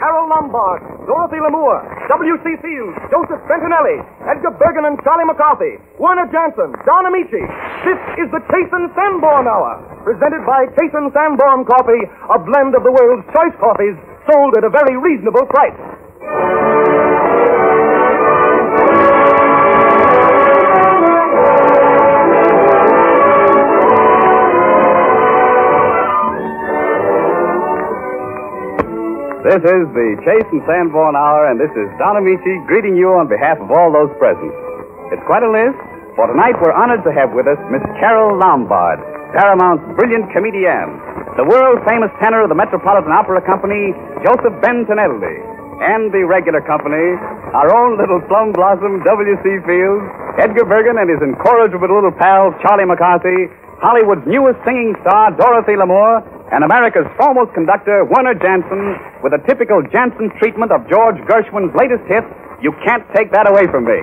Carole Lombard, Dorothy Lamour, W.C. Fields, Joseph Bentonelli, Edgar Bergen and Charlie McCarthy, Werner Jansen, Don Ameche. This is the Sandborn Hour, presented by Sandborn Coffee, a blend of the world's choice coffees, sold at a very reasonable price. This is the Chase and Sandborn Hour, and this is Don Ameche greeting you on behalf of all those present. It's quite a list, for tonight we're honored to have with us Miss Carole Lombard, Paramount's brilliant comedienne, the world-famous tenor of the Metropolitan Opera Company, Joseph Bentonelli, and the regular company, our own little plum blossom, W.C. Fields, Edgar Bergen and his incorrigible little pal, Charlie McCarthy, Hollywood's newest singing star, Dorothy Lamour, and America's foremost conductor, Werner Jansen, with a typical Jansen treatment of George Gershwin's latest hit, You Can't Take That Away From Me.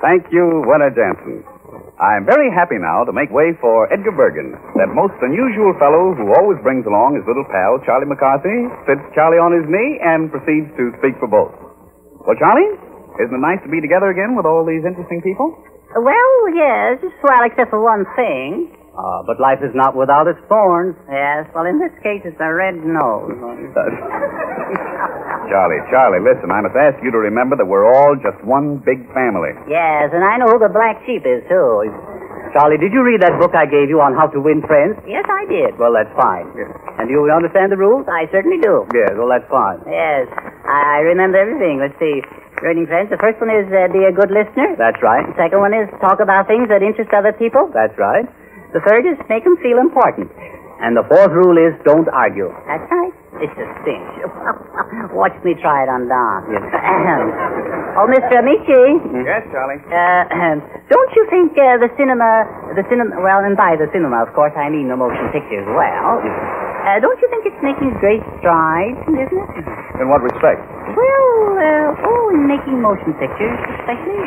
Thank you, Werner Jansen. I'm very happy now to make way for Edgar Bergen, that most unusual fellow who always brings along his little pal, Charlie McCarthy, sits Charlie on his knee, and proceeds to speak for both. Well, Charlie, isn't it nice to be together again with all these interesting people? Well, yes, well, except for one thing. But life is not without its thorns. Yes, well, in this case, it's a red nose. Charlie, listen, I must ask you to remember that we're all just one big family. Yes, and I know who the black sheep is, too. Charlie, did you read that book I gave you on how to win friends? Yes, I did. Well, that's fine. Yes. And do you understand the rules? I certainly do. Yes, well, that's fine. Yes, I remember everything. Let's see. Winning friends, the first one is be a good listener. That's right. The second one is talk about things that interest other people. That's right. The third is make them feel important. And the fourth rule is don't argue. That's right. It's a cinch. Watch me try it on Don. Yes. Oh, Mr. Ameche. Yes, Charlie. Don't you think the cinema, well, and by the cinema, of course, I mean the motion pictures, well, don't you think it's making great strides in business? In what respect? Well, in making motion pictures, especially,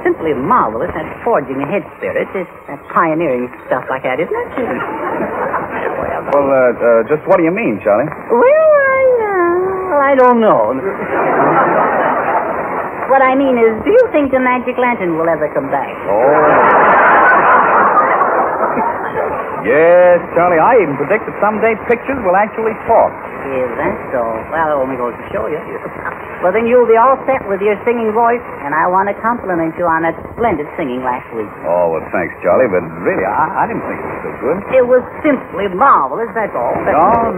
simply marvelous. That forging ahead spirit, that pioneering stuff like that, isn't it? Well, just what do you mean, Charlie? Well, I don't know. What I mean is, do you think the magic lantern will ever come back? Oh. Yes, Charlie, I even predict that someday pictures will actually talk. Is that so? Well, it only goes to show you. Well, then you'll be all set with your singing voice, and I want to compliment you on that splendid singing last week. Oh, well, thanks, Charlie, but really, I didn't think it was so good. It was simply marvelous, that's all.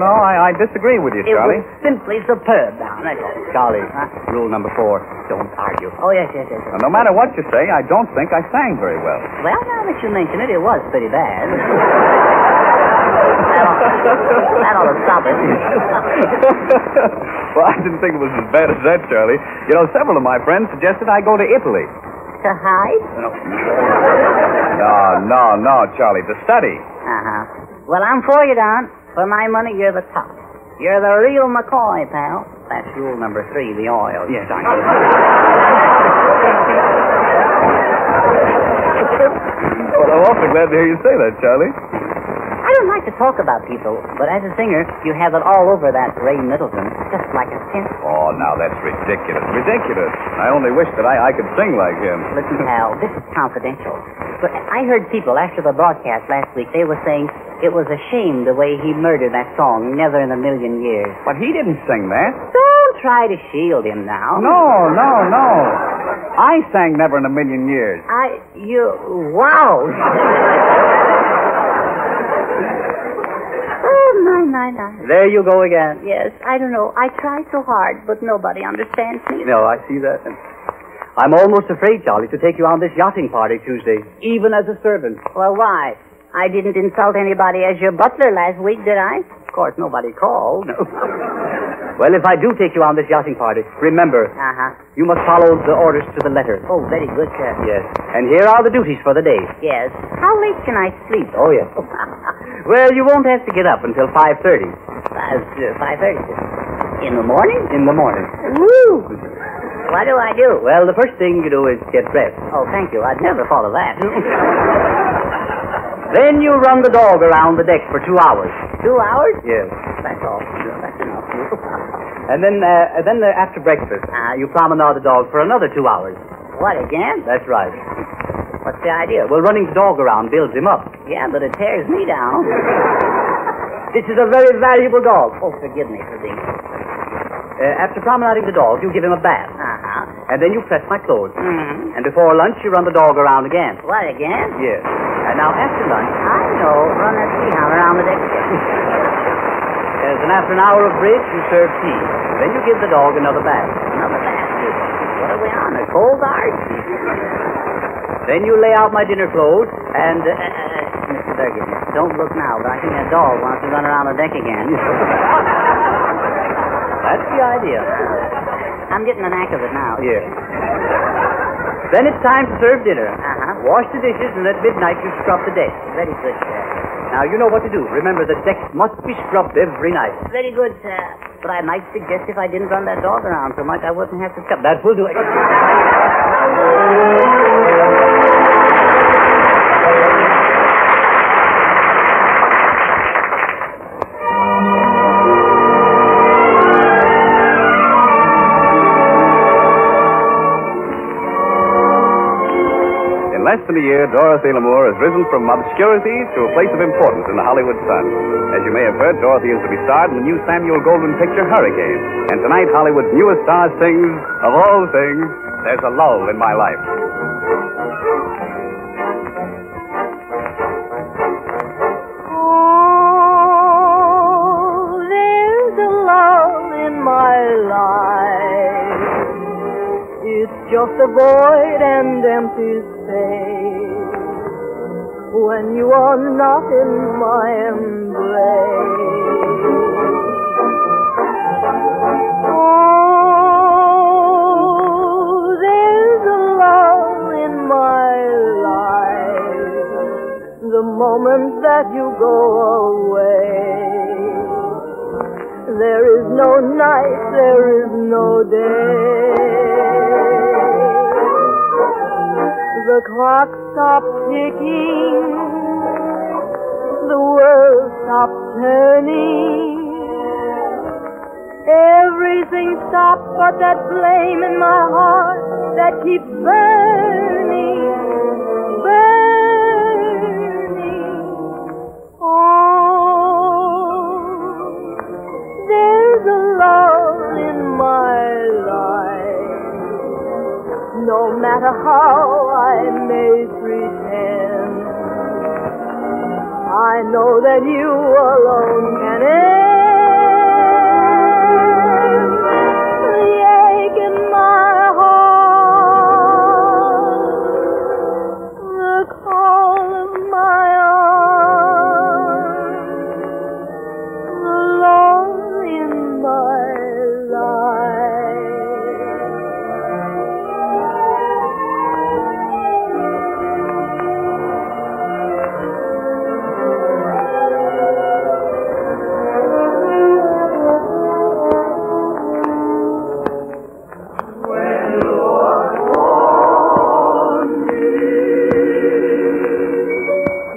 No, I disagree with you, Charlie. It was simply superb, now, that's all. Charlie, rule number 4, don't argue. Oh, yes. Now, no matter what you say, I don't think I sang very well. Well, now that you mention it, it was pretty bad. That ought to stop it. Well, I didn't think it was as bad as that, Charlie. You know, several of my friends suggested I go to Italy. To hide? No, Charlie, to study. Uh-huh. Well, I'm for you, Don. For my money, you're the top. You're the real McCoy, pal. That's rule number 3, the oil. Yes, I know. Well, I'm awfully glad to hear you say that, Charlie. I don't like to talk about people, but as a singer, you have it all over that Ray Middleton, just like a tint. Oh, now that's ridiculous. Ridiculous. I only wish that I could sing like him. Listen, pal, this is confidential. But I heard people after the broadcast last week, they were saying it was a shame the way he murdered that song, Never in a Million Years. But he didn't sing that. Don't try to shield him now. No. I sang Never in a Million Years. Wow. My. There you go again. Yes, I don't know. I try so hard, but nobody understands me. No, I see that. I'm almost afraid, Charlie, to take you on this yachting party Tuesday, even as a servant. Well, why? I didn't insult anybody as your butler last week, did I? Of course, nobody called. Well, if I do take you on this yachting party, remember, you must follow the orders to the letter. Oh, very good, sir. Yes. And here are the duties for the day. Yes. How late can I sleep? Oh, yes. Well, you won't have to get up until 5:30. 5:30. In the morning? In the morning. Woo! What do I do? Well, the first thing you do is get dressed. Oh, thank you. I'd never thought of that. Then you run the dog around the deck for 2 hours. 2 hours? Yes. That's all. That's enough. And then after breakfast, you promenade the dog for another 2 hours. What, again? That's right. What's the idea? Well, running the dog around builds him up. Yeah, but it tears me down. This is a very valuable dog. Oh, forgive me for being... After promenading the dog, you give him a bath. And then you press my clothes. Mm-hmm. And before lunch, you run the dog around again. What, again? Yes. And now after lunch... I know. Run that seahound around the deck again. Yes, and after an hour of bridge, you serve tea. Then you give the dog another bath. Another bath? What are we on, a cold guard? Then you lay out my dinner clothes, and... Mr. Bergen, don't look now, but I think that dog wants to run around the deck again. That's the idea. I'm getting the knack of it now. Yes. Then it's time to serve dinner. Wash the dishes, and at midnight you scrub the deck. Very good, sir. Now, you know what to do. Remember, the deck must be scrubbed every night. Very good, sir. But I might suggest if I didn't run that dog around so much, I wouldn't have to scrub. That will do it. In less than a year, Dorothy Lamour has risen from obscurity to a place of importance in the Hollywood sun. As you may have heard, Dorothy is to be starred in the new Samuel Goldwyn picture, Hurricane. And tonight, Hollywood's newest star sings, of all things, There's a Lull in My Life. Oh, there's a lull in my life. It's just a void and empty space when you are not in my embrace. Oh, there's a lull in my life the moment that you go away. There is no night, there is no day. The clock stops ticking, the world stops turning. Everything stops but that flame in my heart that keeps burning, burning. Oh, there's know that you alone can end the ache in my heart, the call of my arms, the lull in my life.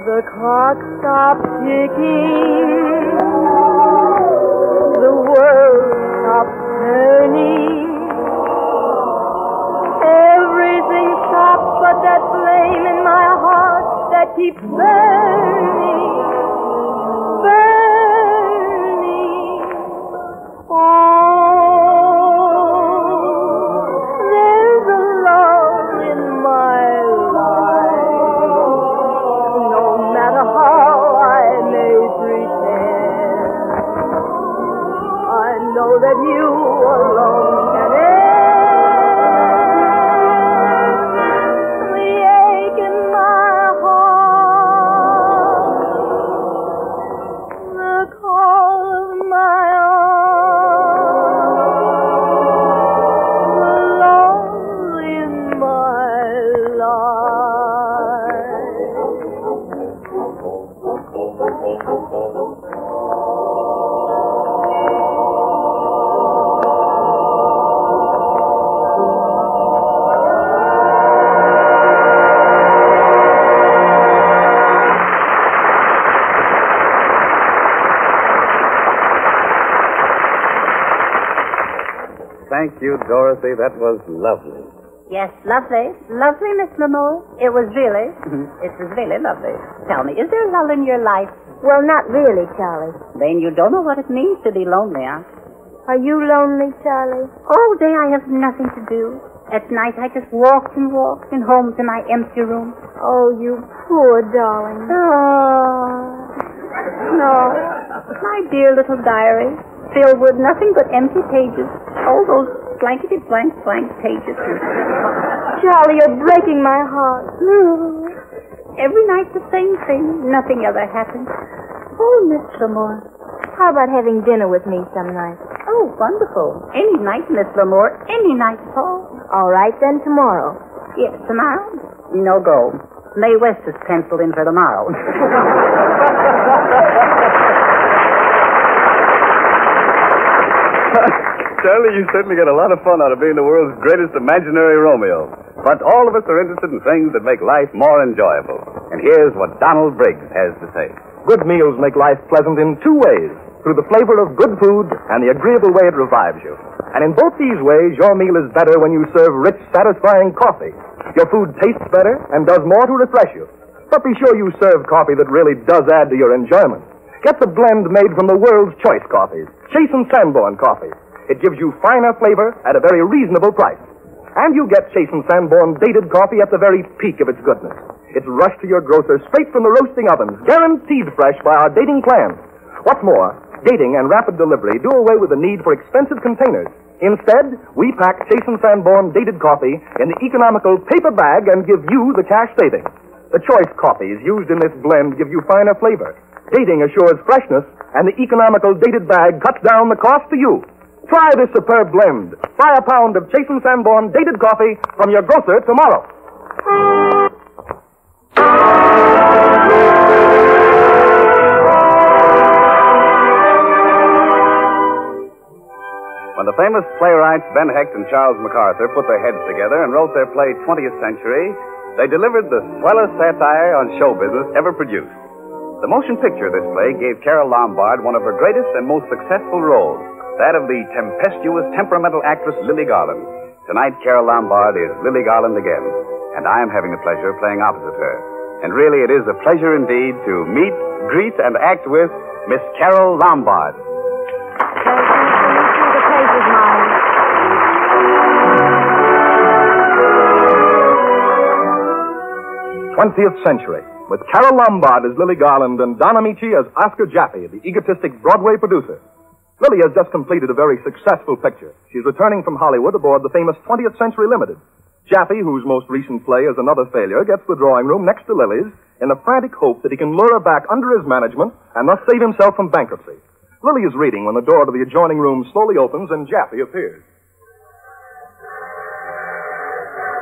The clock stopped ticking, the world stopped turning, everything stopped but that flame in my heart that keeps burning, burning. Oh, there's a love in my life, no matter how I may pretend. I know that you alone can end the ache in my heart, the call of my arms, the lull in my Thank you, Dorothy. That was lovely. Yes, lovely. Lovely, Miss Lamour. It was really lovely. Tell me, is there a lull in your life? Well, not really, Charlie. Then you don't know what it means to be lonely, huh? Are you lonely, Charlie? All day I have nothing to do. At night I just walked and walked and home to my empty room. Oh, you poor darling. Oh, no. My dear little diary, filled with nothing but empty pages. All those blankety blank pages. Charlie, you're breaking my heart. Every night the same thing. Nothing ever happens. Oh, Miss Lamour. How about having dinner with me some night? Oh, wonderful. Any night, Miss Lamour. Any night at all. All right, then tomorrow. Yes, tomorrow? No go. Mae West is penciled in for tomorrow. Charlie, you certainly get a lot of fun out of being the world's greatest imaginary Romeo. But all of us are interested in things that make life more enjoyable. And here's what Donald Briggs has to say. Good meals make life pleasant in two ways. Through the flavor of good food and the agreeable way it revives you. And in both these ways, your meal is better when you serve rich, satisfying coffee. Your food tastes better and does more to refresh you. But be sure you serve coffee that really does add to your enjoyment. Get the blend made from the world's choice coffees, Chase and Sandborn coffee. It gives you finer flavor at a very reasonable price. And you get Chase and Sandborn dated coffee at the very peak of its goodness. It's rushed to your grocer straight from the roasting ovens, guaranteed fresh by our dating plan. What's more, dating and rapid delivery do away with the need for expensive containers. Instead, we pack Chase and Sandborn dated coffee in the economical paper bag and give you the cash savings. The choice coffees used in this blend give you finer flavor. Dating assures freshness, and the economical dated bag cuts down the cost to you. Try this superb blend. Buy a pound of Chase and Sandborn dated coffee from your grocer tomorrow. When the famous playwrights Ben Hecht and Charles McCarthy put their heads together and wrote their play 20th Century, they delivered the swellest satire on show business ever produced. The motion picture of this play gave Carole Lombard one of her greatest and most successful roles, that of the tempestuous, temperamental actress Lily Garland. Tonight, Carole Lombard is Lily Garland again, and I am having the pleasure of playing opposite her. And really, it is a pleasure indeed to meet, greet, and act with Miss Carole Lombard. The place is mine. 20th Century, with Carole Lombard as Lily Garland and Don Ameche as Oscar Jaffe, the egotistic Broadway producer. Lily has just completed a very successful picture. She's returning from Hollywood aboard the famous 20th Century Limited. Jaffe, whose most recent play is another failure, gets the drawing room next to Lily's in the frantic hope that he can lure her back under his management and thus save himself from bankruptcy. Lily is reading when the door to the adjoining room slowly opens and Jaffe appears.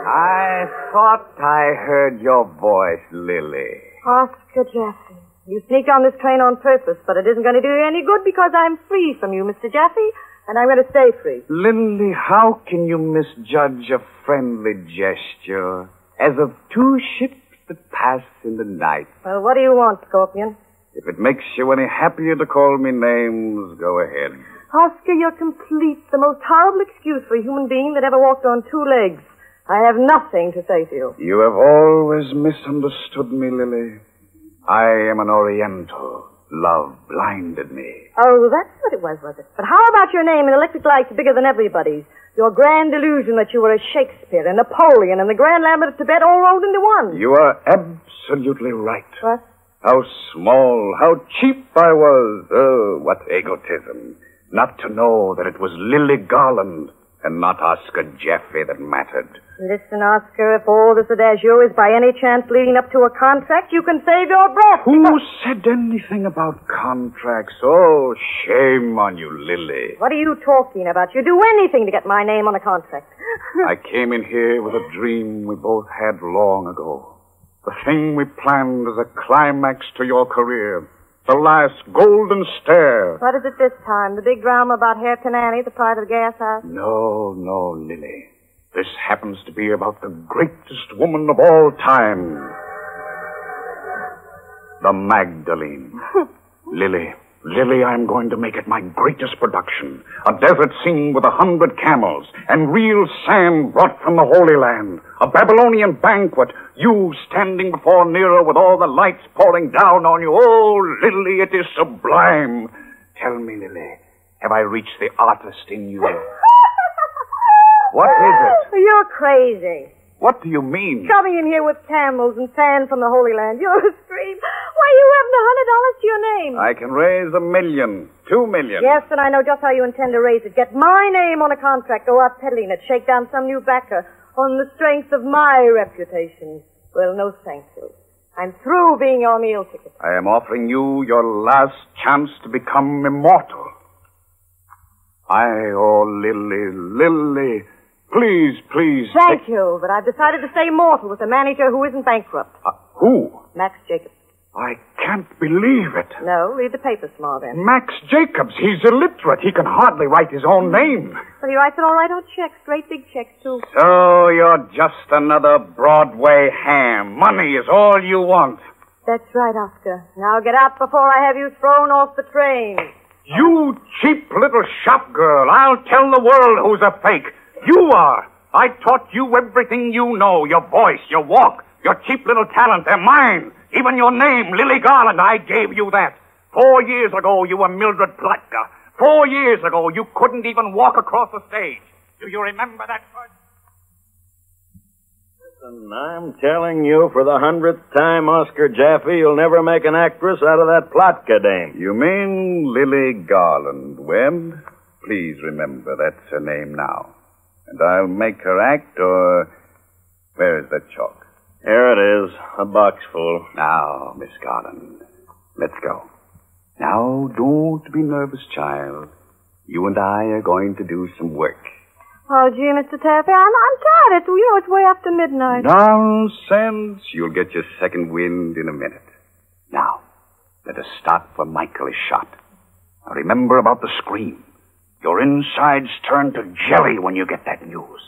I thought I heard your voice, Lily. Oscar Jaffe. You sneaked on this train on purpose, but it isn't going to do you any good because I'm free from you, Mr. Jaffe, and I'm going to stay free. Lily, how can you misjudge a friendly gesture as of two ships that pass in the night? Well, what do you want, Scorpion? If it makes you any happier to call me names, go ahead. Oscar, you're complete, the most horrible excuse for a human being that ever walked on two legs. I have nothing to say to you. You have always misunderstood me, Lily. I am an Oriental. Love blinded me. Oh, that's what it was it? But how about your name in electric lights bigger than everybody's? Your grand illusion that you were a Shakespeare, a Napoleon, and the Grand Lambert of Tibet all rolled into one. You are absolutely right. What? How small, how cheap I was. Oh, what egotism. Not to know that it was Lily Garland and not Oscar Jaffe that mattered. Listen, Oscar, if all this adagio is by any chance leading up to a contract, you can save your breath. Who said anything about contracts? Oh, shame on you, Lily. What are you talking about? You do anything to get my name on a contract. I came in here with a dream we both had long ago. The thing we planned as a climax to your career. The last golden stare. What is it this time? The big drama about Herr Tanani, the pride of the gas house? No, Lily. This happens to be about the greatest woman of all time. The Magdalene. Lily, I'm going to make it my greatest production. A desert scene with 100 camels and real sand brought from the Holy Land. A Babylonian banquet. You standing before Nero with all the lights pouring down on you. Oh, Lily, it is sublime. Tell me, Lily, have I reached the artist in you? What is it? You're crazy. What do you mean? Coming in here with camels and sand from the Holy Land. You're a scream. Why, you haven't $100 to your name. I can raise $1 million, $2 million. Yes, and I know just how you intend to raise it. Get my name on a contract, go out peddling it, shake down some new backer on the strength of my reputation. Well, no thank you. I'm through being your meal ticket. I am offering you your last chance to become immortal. Lily, please. Thank you, but I've decided to stay mortal with a manager who isn't bankrupt. Who? Max Jacobs. I can't believe it. No, read the paper small then. Max Jacobs, he's illiterate. He can hardly write his own name. But he writes it all right on checks, great big checks, too. So you're just another Broadway ham. Money is all you want. That's right, Oscar. Now get out before I have you thrown off the train. You cheap little shop girl. I'll tell the world who's a fake. You are. I taught you everything you know. Your voice, your walk, your cheap little talent. They're mine. Even your name, Lily Garland, I gave you that. 4 years ago, you were Mildred Platka. 4 years ago, you couldn't even walk across the stage. Do you remember that? Listen, I'm telling you for the 100th time, Oscar Jaffe, you'll never make an actress out of that Platka dame. You mean Lily Garland, Webb? Please remember that's her name now. And I'll make her act, or... Where is that chalk? Here it is, a box full. Now, Miss Garland, let's go. Now, don't be nervous, child. You and I are going to do some work. Oh, gee, Mr. Taffy, I'm tired. It's way after midnight. Nonsense. You'll get your second wind in a minute. Now, let us start where Michael is shot. Now, remember about the scream. Your insides turn to jelly when you get that news.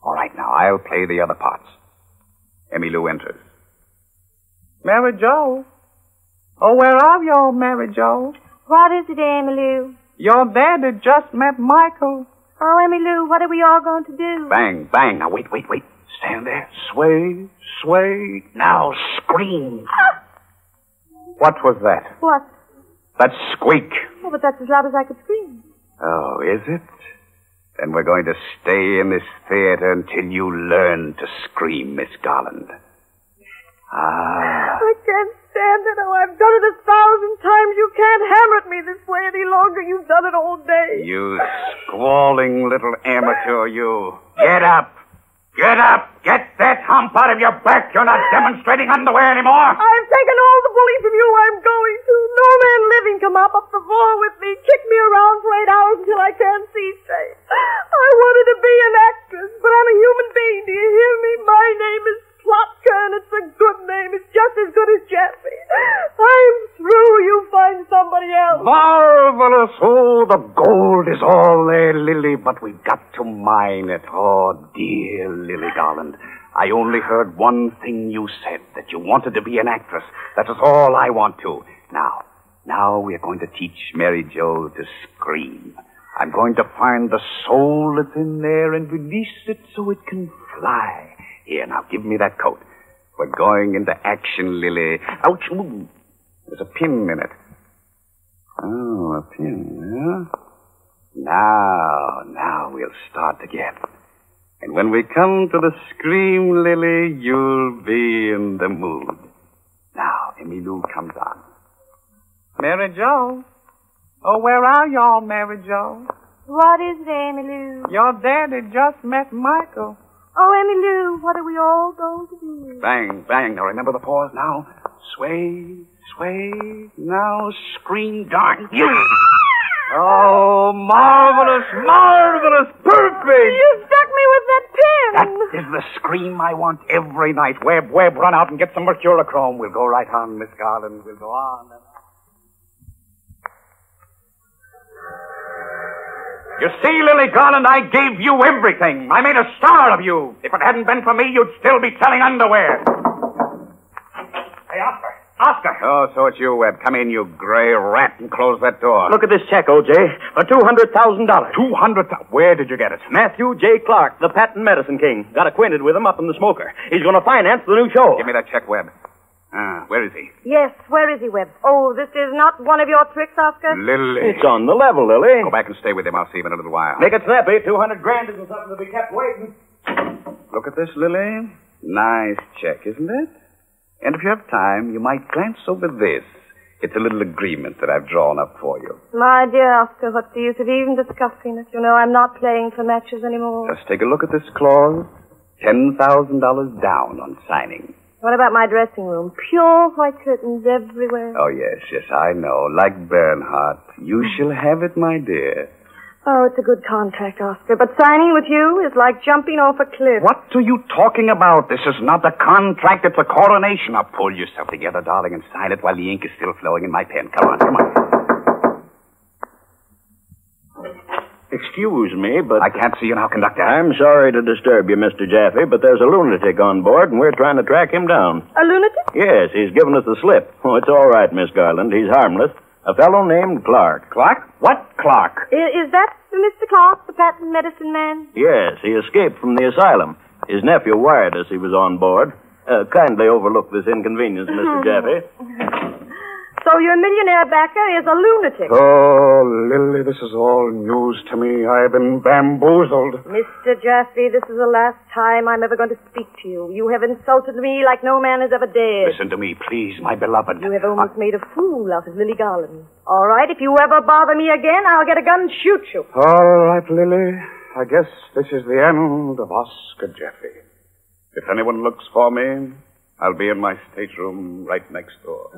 All right, now, I'll play the other parts. Emmylou enters. Mary Jo. Oh, where are you, Mary Jo? What is it, Emmylou? Your daddy just met Michael. Oh, Emmylou, what are we all going to do? Bang, bang. Now, wait. Stand there. Sway. Now, scream. What was that? What? That squeak. Oh, but that's as loud as I could scream. Oh, is it? Then we're going to stay in this theater until you learn to scream, Miss Garland. Oh, it's understand it. Oh, I've done it 1,000 times. You can't hammer at me this way any longer. You've done it all day. You squalling little amateur, you. Get up. Get up. Get that hump out of your back. You're not demonstrating underwear anymore. I've taken all the bullying from you. I'm going to. No man living can mop up the floor with me, kick me around for 8 hours until I can't see straight. I wanted to be an actress, but I'm a human being. Do you hear me? My name is Plotka, and it's a good name. It's just as good as Jeffrey. I'm through. You find somebody else. Marvelous. Oh, the gold is all there, Lily, but we've got to mine it. Oh, dear Lily Garland. I only heard one thing you said, that you wanted to be an actress. That is all I want to. Now we're going to teach Mary Jo to scream. I'm going to find the soul that's in there and release it so it can fly. Here, now, give me that coat. We're going into action, Lily. Ouch! Ooh. There's a pin in it. Oh, a pin, huh? Now we'll start again. And when we come to the scream, Lily, you'll be in the mood. Now, Emmylou comes on. Mary Jo. Oh, where are y'all, Mary Jo? What is it, Emmylou? Your daddy just met Michael. Oh, Emmylou, what are we all going to do? Bang, bang. Now, remember the pause now. Sway, sway. Now, scream, darn you. Oh, marvelous, marvelous, perfect. You stuck me with that pin. That is the scream I want every night. Webb, run out and get some mercurochrome. We'll go right on, Miss Garland. We'll go on. You see, Lily Garland, I gave you everything. I made a star of you. If it hadn't been for me, you'd still be selling underwear. Hey, Oscar. Oh, so it's you, Webb. Come in, you gray rat, and close that door. Look at this check, O.J. For $200,000. $200,000? Where did you get it? Matthew J. Clark, the patent medicine king. Got acquainted with him up in the smoker. He's going to finance the new show. Give me that check, Webb. Where is he? Yes, where is he, Webb? Oh, this is not one of your tricks, Oscar? Lily. It's on the level, Lily. Go back and stay with him. I'll see him in a little while. Make it snappy. $200,000 isn't something to be kept waiting. Look at this, Lily. Nice check, isn't it? And if you have time, you might glance over this. It's a little agreement that I've drawn up for you. My dear Oscar, what's the use of even discussing it? You know, I'm not playing for matches anymore. Just take a look at this clause. $10,000 down on signing. What about my dressing room? Pure white curtains everywhere. Oh, yes, I know. Like Bernhardt. You shall have it, my dear. Oh, it's a good contract, Oscar. But signing with you is like jumping off a cliff. What are you talking about? This is not a contract. It's a coronation. Now, pull yourself together, darling, and sign it while the ink is still flowing in my pen. Come on. Excuse me, but... I can't see you now, conductor. I'm sorry to disturb you, Mr. Jaffe, but there's a lunatic on board, and we're trying to track him down. A lunatic? Yes, he's given us the slip. Oh, it's all right, Miss Garland. He's harmless. A fellow named Clark. Clark? What Clark? Is that Mr. Clark, the patent medicine man? Yes, he escaped from the asylum. His nephew wired us he was on board. Kindly overlook this inconvenience, Mr. Jaffe. So your millionaire backer is a lunatic. Oh, Lily, this is all news to me. I've been bamboozled. Mr. Jaffe, this is the last time I'm ever going to speak to you. You have insulted me like no man has ever dared. Listen to me, please, my beloved. You have almost made a fool out of Lily Garland. All right, if you ever bother me again, I'll get a gun and shoot you. All right, Lily. I guess this is the end of Oscar Jaffe. If anyone looks for me, I'll be in my stateroom right next door.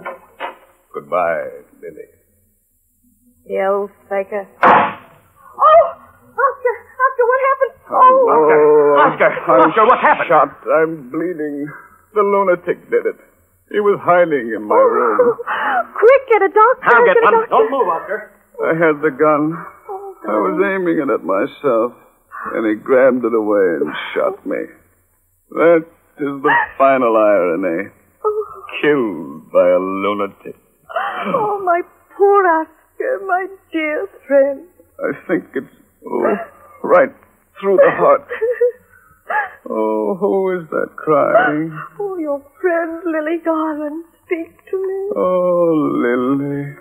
Goodbye, Lily. The old faker. Oh! Oscar, what happened? Oscar, what happened? Shot. I'm bleeding. The lunatic did it. He was hiding in my room. Quick, get a doctor. I'll get one. Don't move, Oscar. I had the gun. I was aiming it at myself, and he grabbed it away and shot me. That is the final irony. Killed by a lunatic. Oh, my poor Oscar, my dear friend. I think it's right through the heart. Oh, who is that crying? Oh, your friend, Lily Garland. Speak to me. Oh, Lily.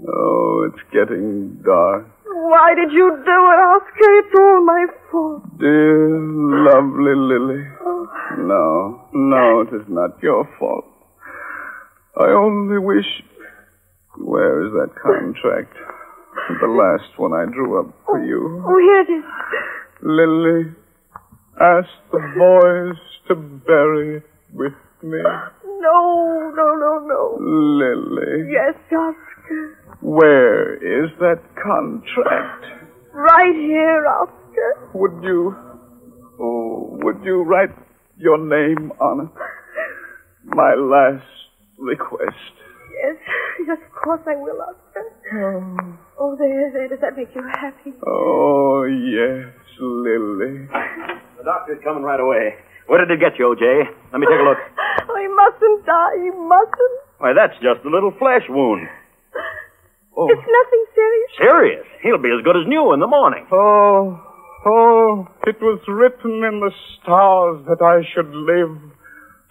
Oh, it's getting dark. Why did you do it, Oscar? It's all my fault. Dear, lovely Lily. No, it is not your fault. I only wish... Where is that contract? The last one I drew up for you. Oh, here it is. Lily, ask the boys to bury it with me. No. Lily. Yes, Oscar. Where is that contract? Right here, Oscar. Would you write your name on it? My last request. Yes, of course I will, Oscar. Oh, there. Does that make you happy? Oh, yes, Lily. The doctor's coming right away. Where did it get you, O.J.? Let me take a look. Oh, he mustn't die. He mustn't. Why, that's just a little flesh wound. Oh. It's nothing serious. Serious? He'll be as good as new in the morning. Oh, it was written in the stars that I should live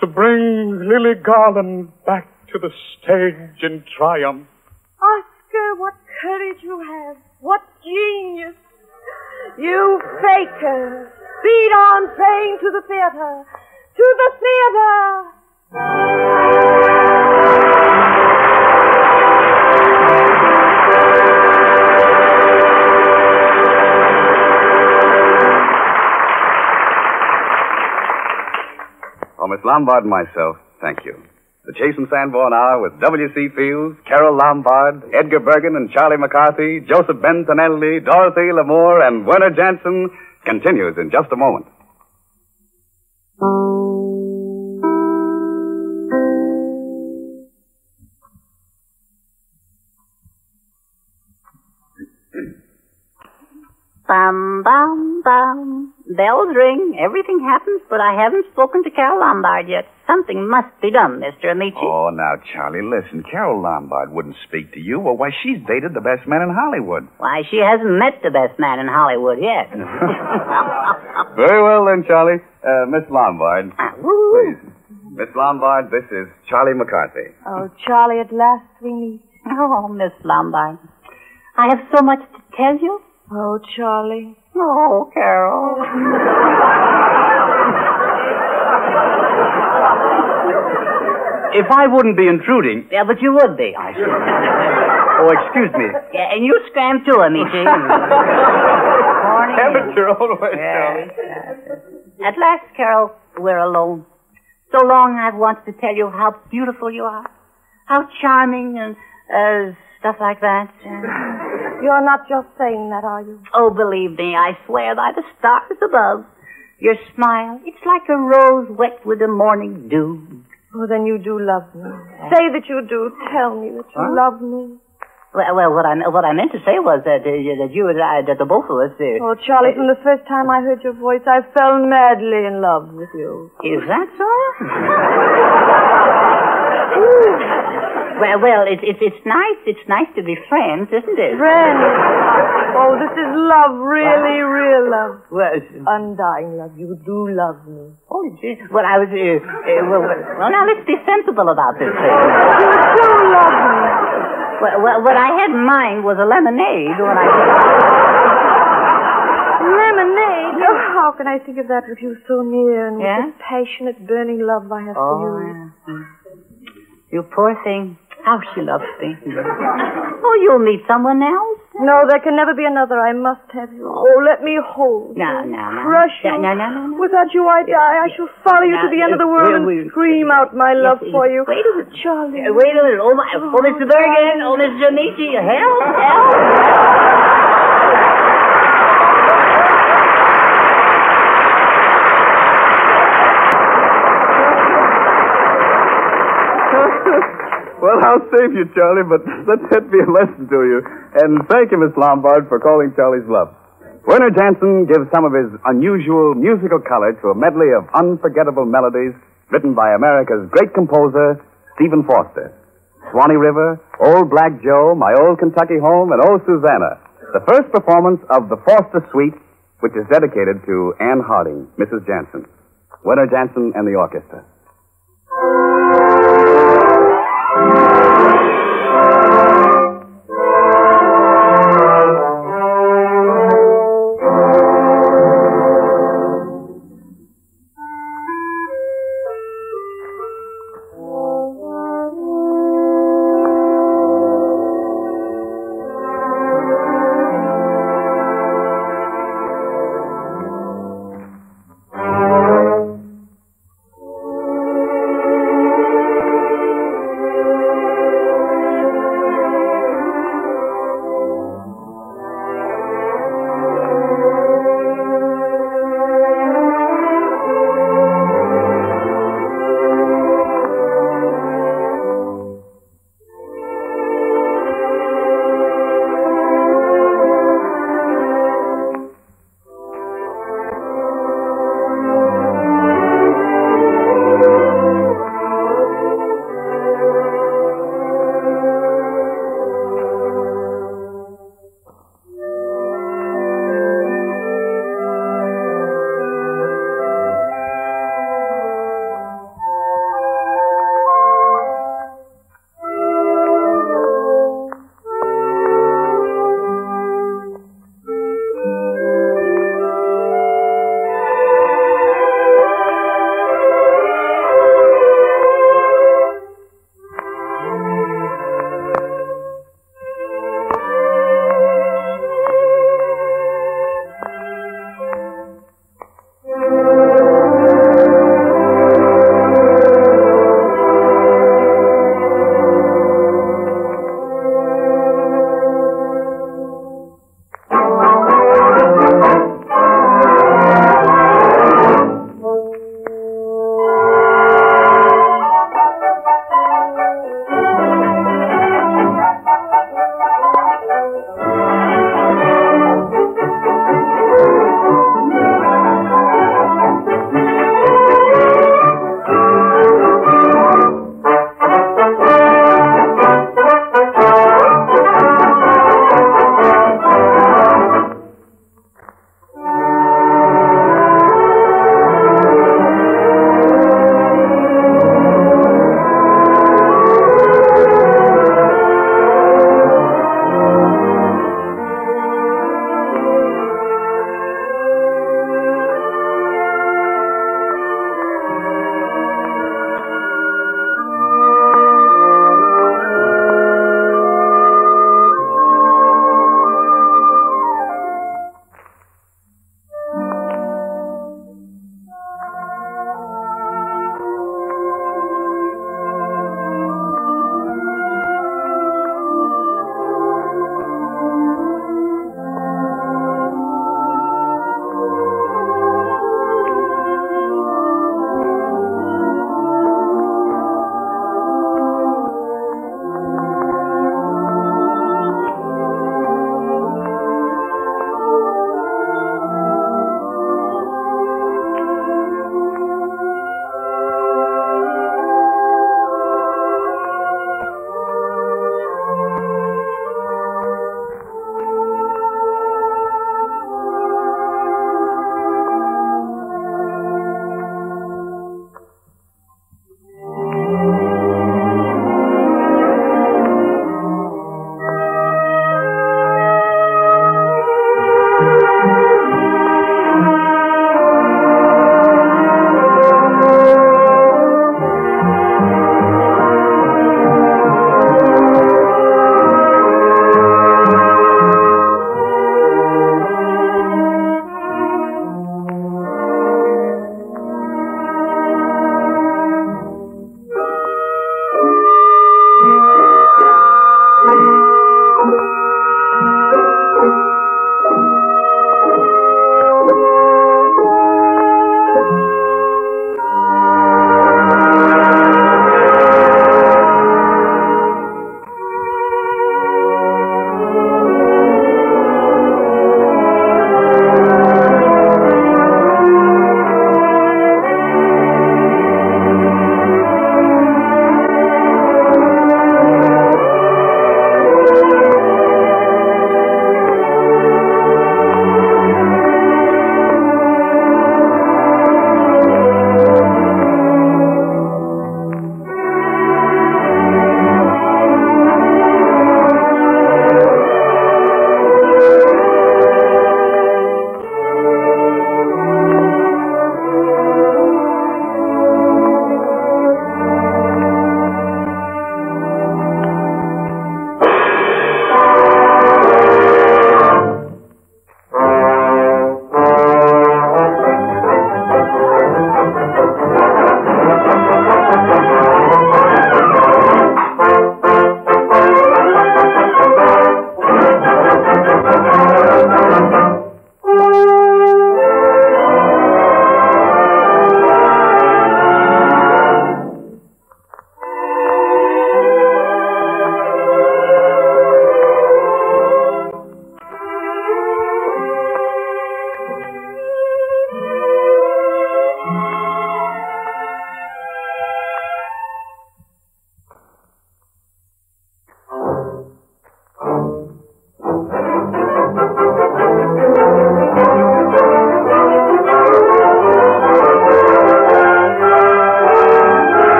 to bring Lily Garland back to the stage in triumph. Oscar, what courage you have. What genius. You faker. Speed on playing to the theater. To the theater. Oh, Miss Lombard and myself, thank you. The Chase and Sandborn Hour with W.C. Fields, Carole Lombard, Edgar Bergen and Charlie McCarthy, Joseph Bentonelli, Dorothy, Lamour, and Werner Jansen continues in just a moment. Bum, bum, bum. Bells ring. Everything happens, but I haven't spoken to Carole Lombard yet. Something must be done, Mr. Ameche. Oh, now, Charlie, listen. Carole Lombard wouldn't speak to you. Well, why, she's dated the best man in Hollywood. Why, she hasn't met the best man in Hollywood yet. Very well, then, Charlie. Miss Lombard. Please. Miss Lombard, this is Charlie McCarthy. Oh, Charlie, at last we meet. Oh, Miss Lombard. I have so much to tell you. Oh, Charlie. Oh, Carole. If I wouldn't be intruding... Yeah, but you would be, I should. Oh, excuse me. Yeah, and you scram too, Ameche. Have it your own way, Charlie. At last, Carole, we're alone. So long I've wanted to tell you how beautiful you are. How charming and stuff like that. You're not just saying that, are you? Oh, believe me, I swear by the stars above. Your smile, it's like a rose wet with the morning dew. Oh, then you do love me. Say that you do. Tell me that you love me. Well, what I meant to say was that you and I, that the both of us... Oh, Charlie, from the first time I heard your voice, I fell madly in love with you. Is that so? Well, it's nice. It's nice to be friends, isn't it? Friends. Oh, this is love, really, real love. Well, undying love. You do love me. Oh, gee. Well, I was... well, now let's be sensible about this. You do love me. Well, what I had in mind was a lemonade when I... Lemonade? Oh, how can I think of that with you so near and with this passionate, burning love I have for you? Yeah. You poor thing. How she loves me. Oh, you'll meet someone else? No, there can never be another. I must have you. Oh, let me hold you. No. Crush you. No. Without you, I die. I shall follow you to the end of the world and scream out my love for you. Wait a minute. Charlie. Wait a minute. Oh, Mr. Bergen. Oh, Mr. Ameche. Help. Well, I'll save you, Charlie, but let that be a lesson to you. And thank you, Miss Lombard, for calling Charlie's bluff. Werner Jansen gives some of his unusual musical color to a medley of unforgettable melodies written by America's great composer, Stephen Foster. Swanee River, Old Black Joe, My Old Kentucky Home, and Oh, Susanna. The first performance of the Foster Suite, which is dedicated to Anne Harding, Mrs. Jansen. Werner Jansen and the orchestra.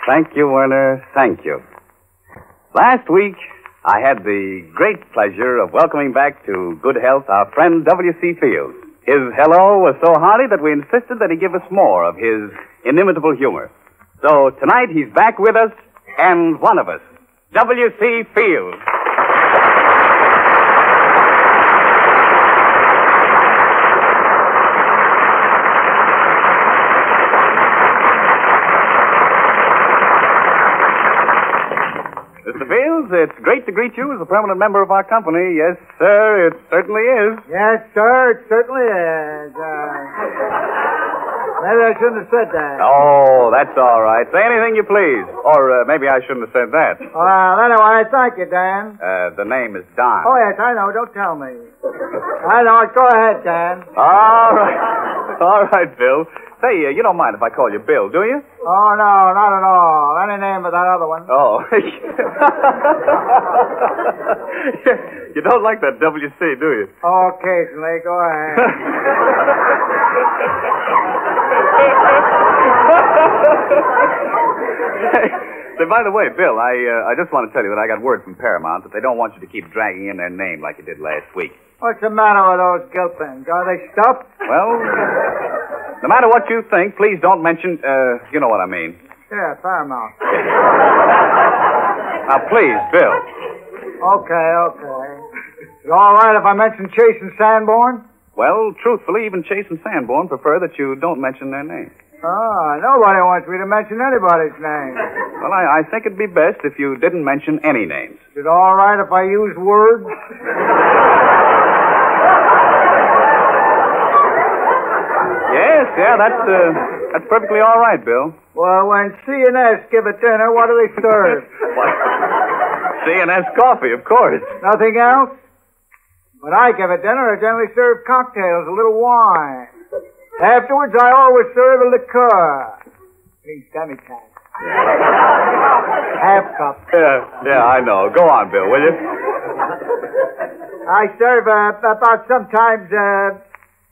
Thank you, Werner. Thank you. Last week, I had the great pleasure of welcoming back to good health our friend W.C. Fields. His hello was so hearty that we insisted that he give us more of his inimitable humor. So tonight he's back with us, and one of us, W.C. Fields. Mr. Fields, it's great to greet you as a permanent member of our company. Yes, sir, it certainly is. Yes, sir, it certainly is. Maybe I shouldn't have said that. Oh, that's all right. Say anything you please. Or maybe I shouldn't have said that. Well, anyway, thank you, Dan. The name is Don. Oh, yes, I know. Don't tell me. I know. Go ahead, Dan. All right. All right, Bill. Say, you don't mind if I call you Bill, do you? Oh, no, not at all. Any name but that other one. Oh. You don't like that WC, do you? Occasionally. Go ahead. Say, by the way, Bill, I just want to tell you that I got word from Paramount that they don't want you to keep dragging in their name like you did last week. What's the matter with those guilt pens? Are they stuffed? Well, no matter what you think, please don't mention, you know what I mean. Yeah, Paramount. Now, please, Bill. Okay. Is it all right if I mention Chase and Sandborn? Well, truthfully, even Chase and Sandborn prefer that you don't mention their name. Nobody wants me to mention anybody's name. Well, I think it'd be best if you didn't mention any names. Is it all right if I use words? Yes, that's perfectly all right, Bill. Well, when C&S give a dinner, what do they serve? C&S coffee, of course. Nothing else? When I give a dinner, I generally serve cocktails, a little wine. Afterwards, I always serve a liqueur. Means demi-tax. Half cup. Yeah, I know. Go on, Bill, will you? I serve about sometimes,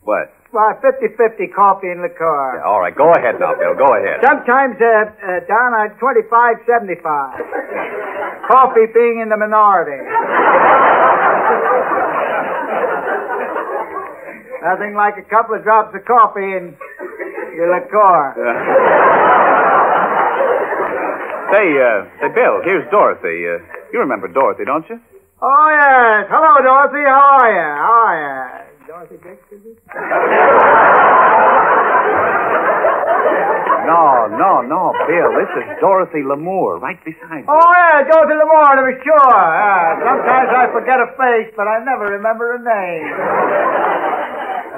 What? Well, 50-50 coffee and liqueur. Yeah, all right, go ahead now, Bill. Go ahead. Sometimes, down at 25-75. Coffee being in the minority. Nothing like a couple of drops of coffee in your liqueur. Say, Bill, here's Dorothy. You remember Dorothy, don't you? Oh, yes. Hello, Dorothy. How are you? Dorothy Dixon? No, Bill. This is Dorothy Lamour, right beside you. Oh, yeah, Dorothy Lamour, to be sure. Sometimes I forget a face, but I never remember a name.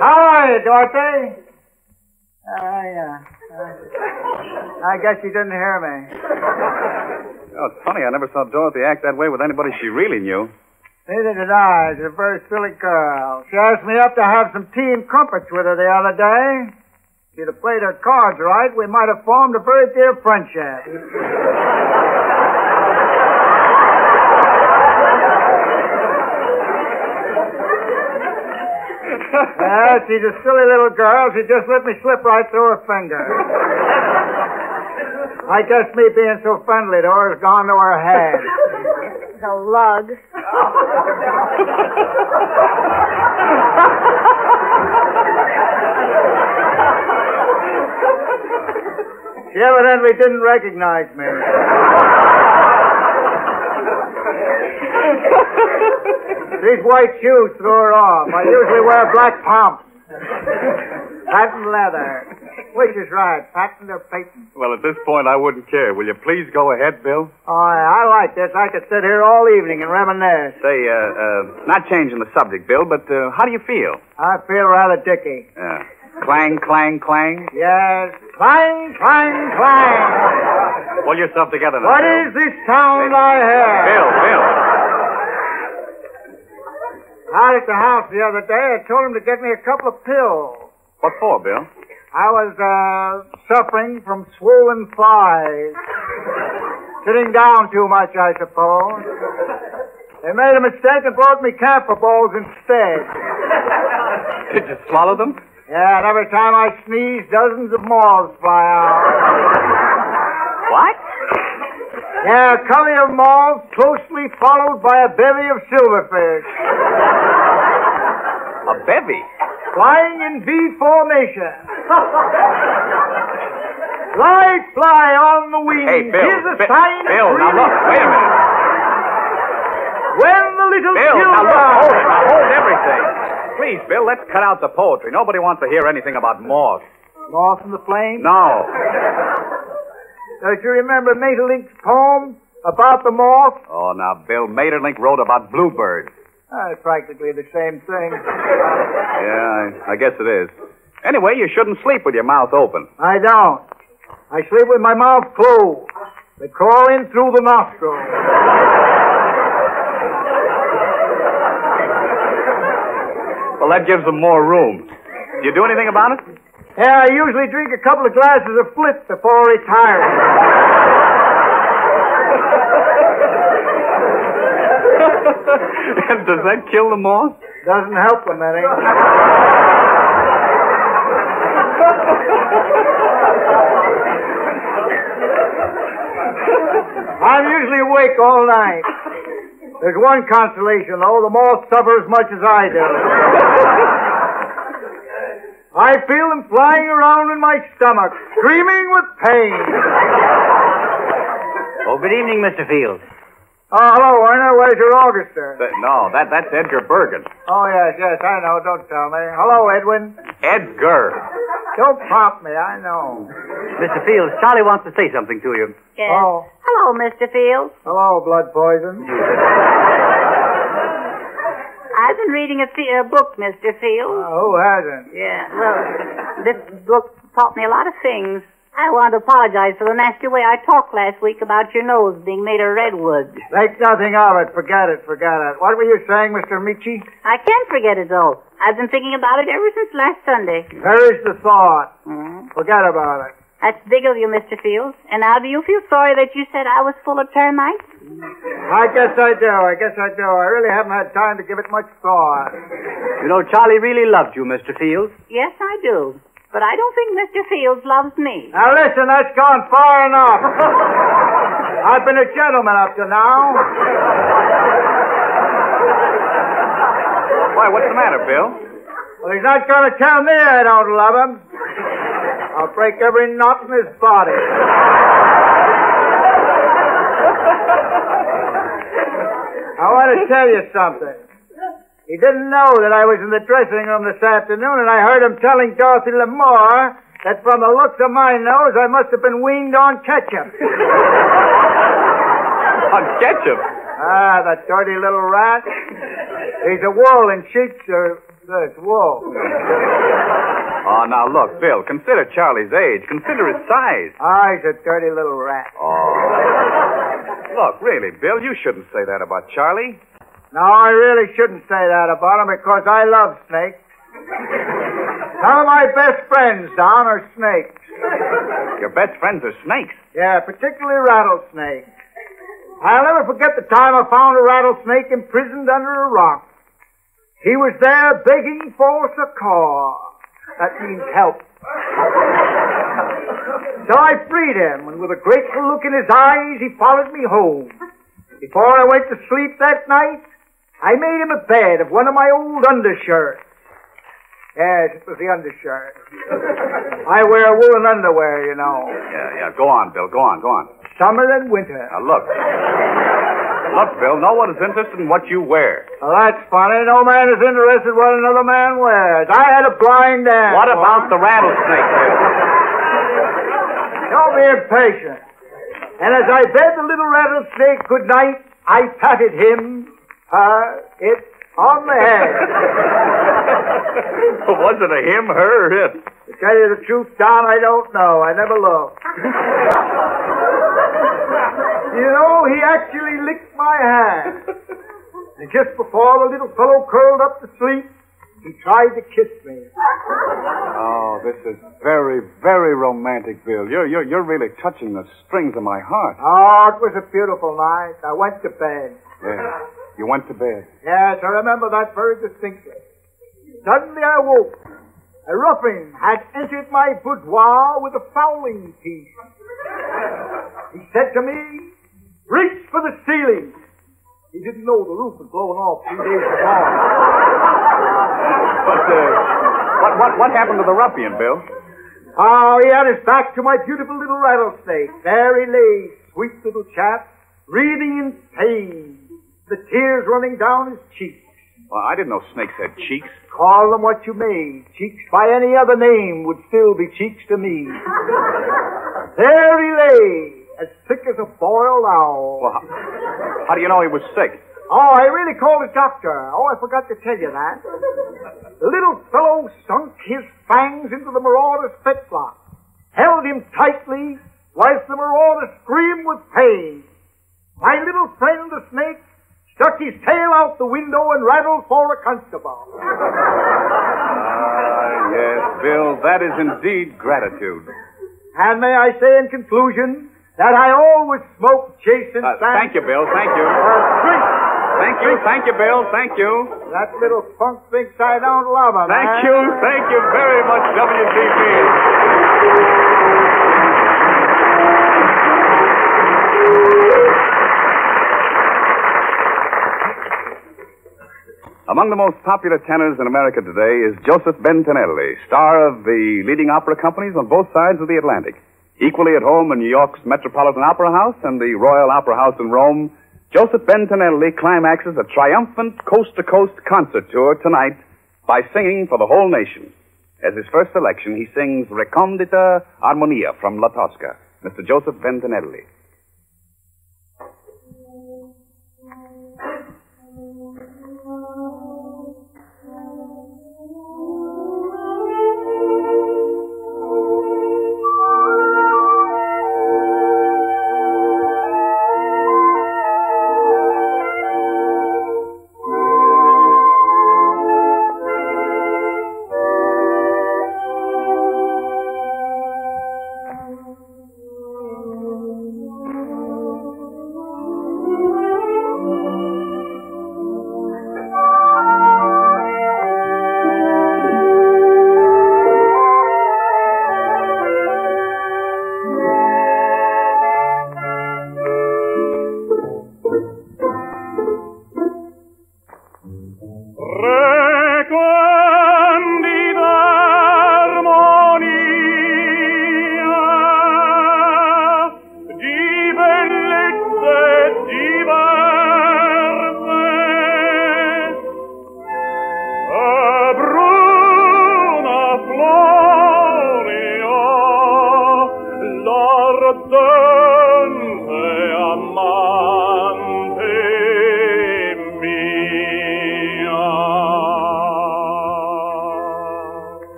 How are you, Dorothy? I guess you didn't hear me. Oh, it's funny. I never saw Dorothy act that way with anybody she really knew. Neither did I. She's a very silly girl. She asked me up to have some tea and crumpets with her the other day. If she'd have played her cards right, we might have formed a very dear friendship. She's a silly little girl. She just let me slip right through her finger. I guess me being so friendly to her has gone to her head. The lug. She evidently didn't recognize me. These white shoes threw her off. I usually wear black pumps. Patent leather. Which is right, patent or patent? Well, at this point, I wouldn't care. Will you please go ahead, Bill? Oh, I like this. I could sit here all evening and reminisce. Say, not changing the subject, Bill, but how do you feel? I feel rather dicky. Clang, clang, clang? Yes. Clang, clang, clang. Pull yourself together now, What Bill. is this sound I hear? Bill. Out at the house the other day, I told him to get me a couple of pills. What for, Bill? I was, suffering from swollen thighs. Sitting down too much, I suppose. They made a mistake and brought me camphor balls instead. Did you swallow them? Yeah, and every time I sneeze, dozens of moths fly out. What? Yeah, a covey of moths closely followed by a bevy of silverfish. A bevy? Flying in V formation. Fly on the wing. Hey, Bill. Here's a sign Bill, of now look, wait a minute. When the little Bill, children... now look, hold it. Now hold everything. Please, Bill, let's cut out the poetry. Nobody wants to hear anything about moths. Moth in the flame? No. Don't you remember Maeterlinck's poem about the moth? Oh, now, Bill, Maeterlinck wrote about bluebirds. It's practically the same thing. Yeah, I guess it is. Anyway, you shouldn't sleep with your mouth open. I don't. I sleep with my mouth closed. They crawl in through the nostrils. Well, that gives them more room. Do you do anything about it? Yeah, I usually drink a couple of glasses of flip before retiring. And does that kill the moth? Doesn't help them any. I'm usually awake all night. There's one consolation, though. The moths suffer as much as I do. I feel them flying around in my stomach, screaming with pain. Oh, good evening, Mr. Fields. Oh, hello, Werner. Where's your orchestra? No, that's Edgar Bergen. Oh, yes, I know. Don't tell me. Hello, Edwin. Edgar. Don't prompt me. I know. Mr. Fields, Charlie wants to say something to you. Yes. Oh. Hello, Mr. Fields. Hello, blood poison. I've been reading a book, Mr. Fields. Who hasn't? Yeah, well, this book taught me a lot of things. I want to apologize for the nasty way I talked last week about your nose being made of redwood. Make nothing of it. Forget it. What were you saying, Mr. Ameche? I can't forget it, though. I've been thinking about it ever since last Sunday. Perish the thought. Forget about it. That's big of you, Mr. Fields. And now do you feel sorry that you said I was full of termites? I guess I do. I really haven't had time to give it much thought. You know, Charlie really loved you, Mr. Fields. Yes, I do. But I don't think Mr. Fields loves me. Now listen, that's gone far enough. I've been a gentleman up to now. Why, what's the matter, Bill? Well, he's not going to tell me I don't love him. I'll break every knot in his body. I want to tell you something. He didn't know that I was in the dressing room this afternoon, and I heard him telling Dorothy Lamour that from the looks of my nose, I must have been weaned on ketchup. On ketchup? Ah, that dirty little rat. He's a wool in sheets, it's wool. Oh, now look, Bill, consider Charlie's age. Consider his size. Ah, he's a dirty little rat. Oh. Look, really, Bill, you shouldn't say that about Charlie. No, I really shouldn't say that about him because I love snakes. Some of my best friends, Don, are snakes. Your best friends are snakes? Yeah, particularly rattlesnakes. I'll never forget the time I found a rattlesnake imprisoned under a rock. He was there begging for succor. That means help. So I freed him, and with a grateful look in his eyes, he followed me home. Before I went to sleep that night, I made him a bed of one of my old undershirts. Yes, it was the undershirt. I wear woolen underwear, you know. Yeah. Go on, Bill. Go on. Summer and winter. Now, look. Look, Bill, no one is interested in what you wear. Well, that's funny. No man is interested in what another man wears. I had a blind dance. What about the rattlesnake, Bill? Don't be impatient. And as I bade the little rattlesnake good night, I patted him, it, on the head. Was it a him, her, or it? To tell you the truth, Don, I don't know. I never looked. You know, he actually licked my hand. And just before the little fellow curled up to sleep, he tried to kiss me. Oh, this is very, very romantic, Bill. You're really touching the strings of my heart. Oh, it was a beautiful night. I went to bed. Yeah. You went to bed? Yes, I remember that very distinctly. Suddenly I woke. A ruffian had entered my boudoir with a fowling piece. He said to me, reached for the ceiling. He didn't know the roof was blowing off 2 days before. But, what happened to the ruffian, Bill? Oh, he had his back to my beautiful little rattlesnake. There he lay, sweet little chap, breathing in pain, the tears running down his cheeks. Well, I didn't know snakes had cheeks. Call them what you may. Cheeks by any other name would still be cheeks to me. There he lay, as sick as a boiled owl. Well, how do you know he was sick? Oh, I really called a doctor. Oh, I forgot to tell you that. The little fellow sunk his fangs into the marauder's fetlock, held him tightly, whilst the marauder screamed with pain. My little friend, the snake, stuck his tail out the window and rattled for a constable. Yes, Bill, that is indeed gratitude. And may I say in conclusion that I always smoke Jason Thank you, Bill, thank you. Thank you, Bill, thank you. That little punk thinks I don't love him. Thank you very much, WCP. Among the most popular tenors in America today is Joseph Bentonelli, star of the leading opera companies on both sides of the Atlantic. Equally at home in New York's Metropolitan Opera House and the Royal Opera House in Rome, Joseph Bentonelli climaxes a triumphant coast-to-coast concert tour tonight by singing for the whole nation. As his first selection, he sings Recondita Armonia from La Tosca. Mr. Joseph Bentonelli.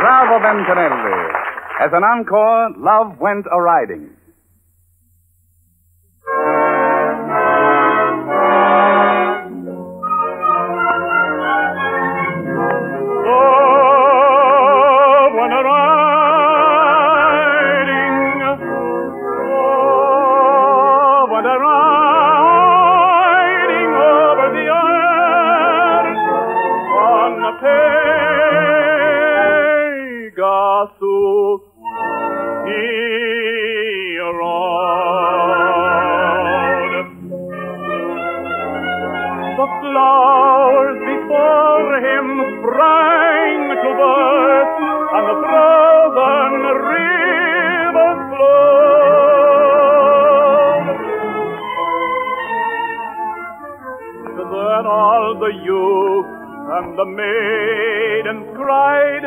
Bravo, Bentonelli. As an encore, Love Went A-Riding. flowers before him sprang to birth, and the frozen rivers flowed. Then all the youth and the maidens cried,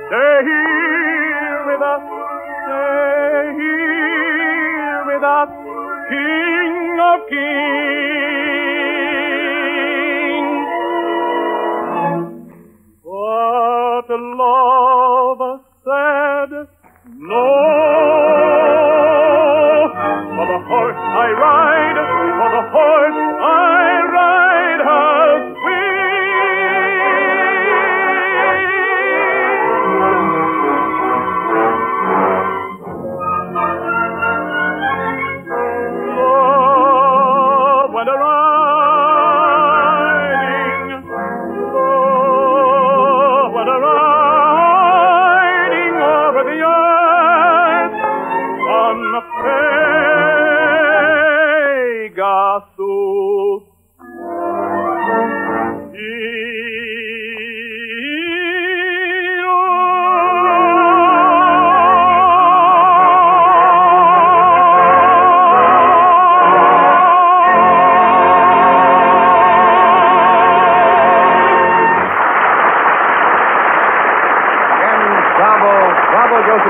"Stay here with us, stay here with us, King of Kings." But love said, "No, for the horse I ride, for the horse I ride has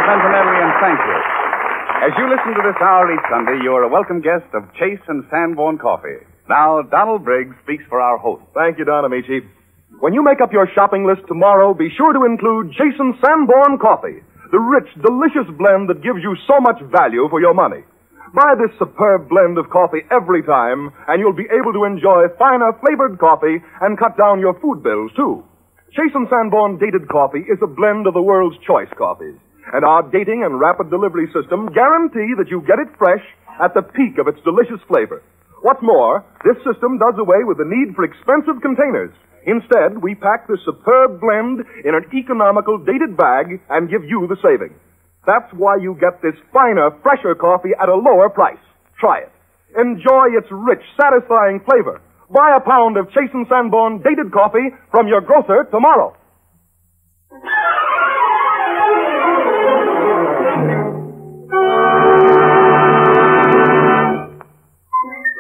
Bentonelli, and thank you. As you listen to this hour each Sunday, you are a welcome guest of Chase and Sandborn Coffee. Now, Donald Briggs speaks for our host. Thank you, Don Ameche. When you make up your shopping list tomorrow, be sure to include Chase and Sandborn Coffee, the rich, delicious blend that gives you so much value for your money. Buy this superb blend of coffee every time, and you'll be able to enjoy finer flavored coffee and cut down your food bills, too. Chase and Sandborn Dated Coffee is a blend of the world's choice coffees. And our dating and rapid delivery system guarantee that you get it fresh at the peak of its delicious flavor. What's more, this system does away with the need for expensive containers. Instead, we pack this superb blend in an economical dated bag and give you the saving. That's why you get this finer, fresher coffee at a lower price. Try it. Enjoy its rich, satisfying flavor. Buy a pound of Chase and Sandborn Dated Coffee from your grocer tomorrow.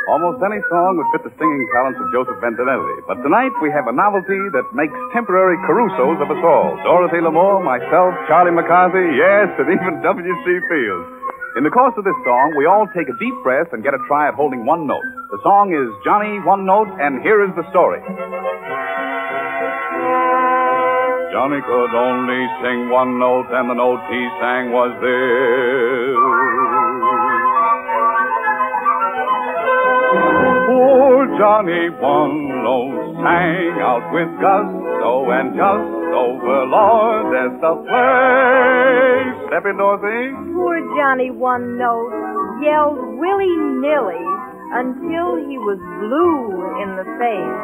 Almost any song would fit the singing talents of Joseph Bentonelli. But tonight we have a novelty that makes temporary Carusos of us all. Dorothy, Lamour, myself, Charlie McCarthy, yes, and even W.C. Fields. In the course of this song, we all take a deep breath and get a try at holding one note. The song is Johnny One Note, and here is the story. Johnny could only sing one note, and the note he sang was this. Poor Johnny One Note sang out with gusto, and just over, Lord, there's the place. Step in, Dorothy. Poor Johnny One Note yelled willy-nilly until he was blue in the face.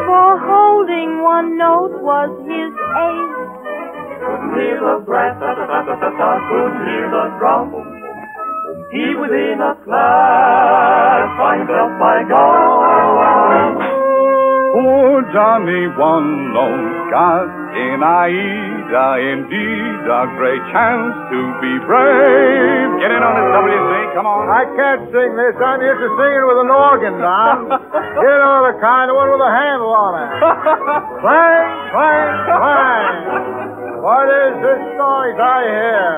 For holding one note was his ace. Couldn't hear the breath, couldn't hear the drum. He was in a class by himself, by God. Poor Johnny One Note got in Aida, indeed, a great chance to be brave. Get in on this, WC, come on. I can't sing this. I'm used to singing with an organ, Don. You know, the kind of one with a handle on it. Clang, clang, clang. What is this noise I hear?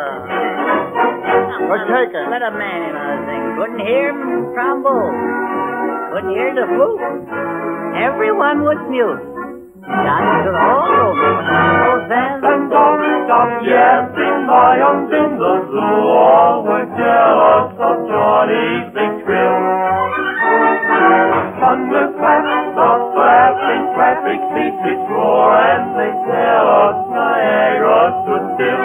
Take it. Let a man sing. Couldn't hear him trombone. Couldn't hear the flute. Everyone was mute. Johnny could also and don't stop yapping lions in the zoo. All were jealous of Johnny's big trill. Thunderclap, the flapping traffic beats its roar, and they tell us Niagara stood still.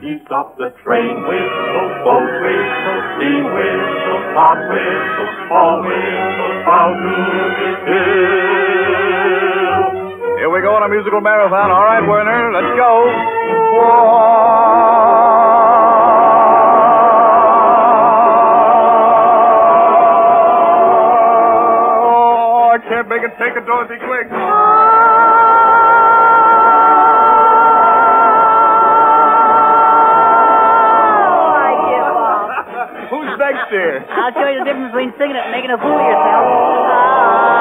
He stopped the train whistle, boat whistle, steam whistle, pop whistle, fall whistle, bow to his hill. Here we go on a musical marathon. All right, Werner, let's go. Whoa. it, make it, take it, Dorothy, quick. Who's next here? I'll show you the difference between singing it and making a fool of yourself.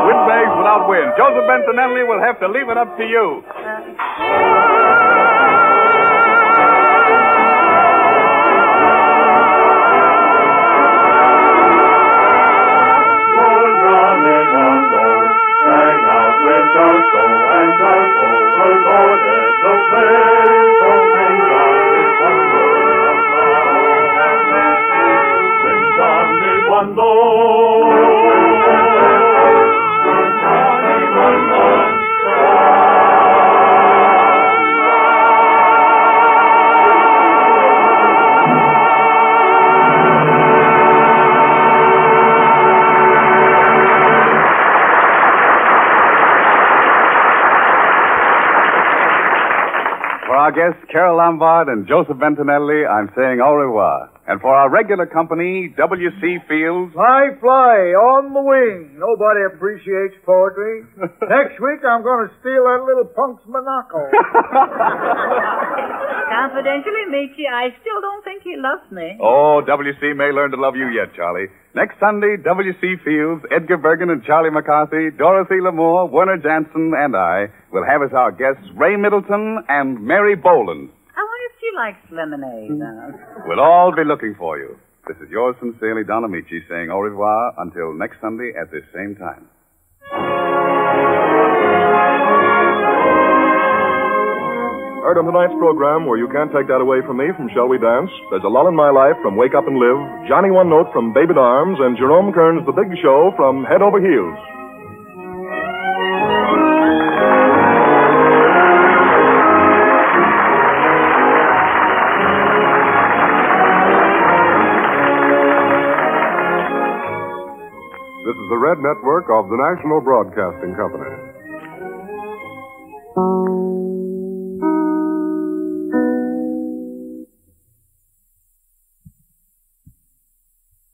Windbags without wind. Joseph Bentonelli will have to leave it up to you. Our guests, Carole Lombard and Joseph Bentonelli, I'm saying au revoir. And for our regular company, W.C. Fields. Fly, fly, on the wing. Nobody appreciates poetry. Next week, I'm going to steal that little punk's monocle. Confidentially, Ameche, I still don't think he loves me. Oh, W.C. may learn to love you yet, Charlie. Next Sunday, W.C. Fields, Edgar Bergen and Charlie McCarthy, Dorothy Lamour, Werner Jansen, and I will have as our guests Ray Middleton and Mary Boland. I wonder if she likes lemonade. We'll all be looking for you. This is yours sincerely, Don Ameche, saying au revoir until next Sunday at this same time. Heard on tonight's program, where you can't take that away from me, from Shall We Dance, there's a lull in my life from Wake Up and Live, Johnny One Note from Baby Arms, and Jerome Kern's The Big Show from Head Over Heels. This is the Red Network of the National Broadcasting Company.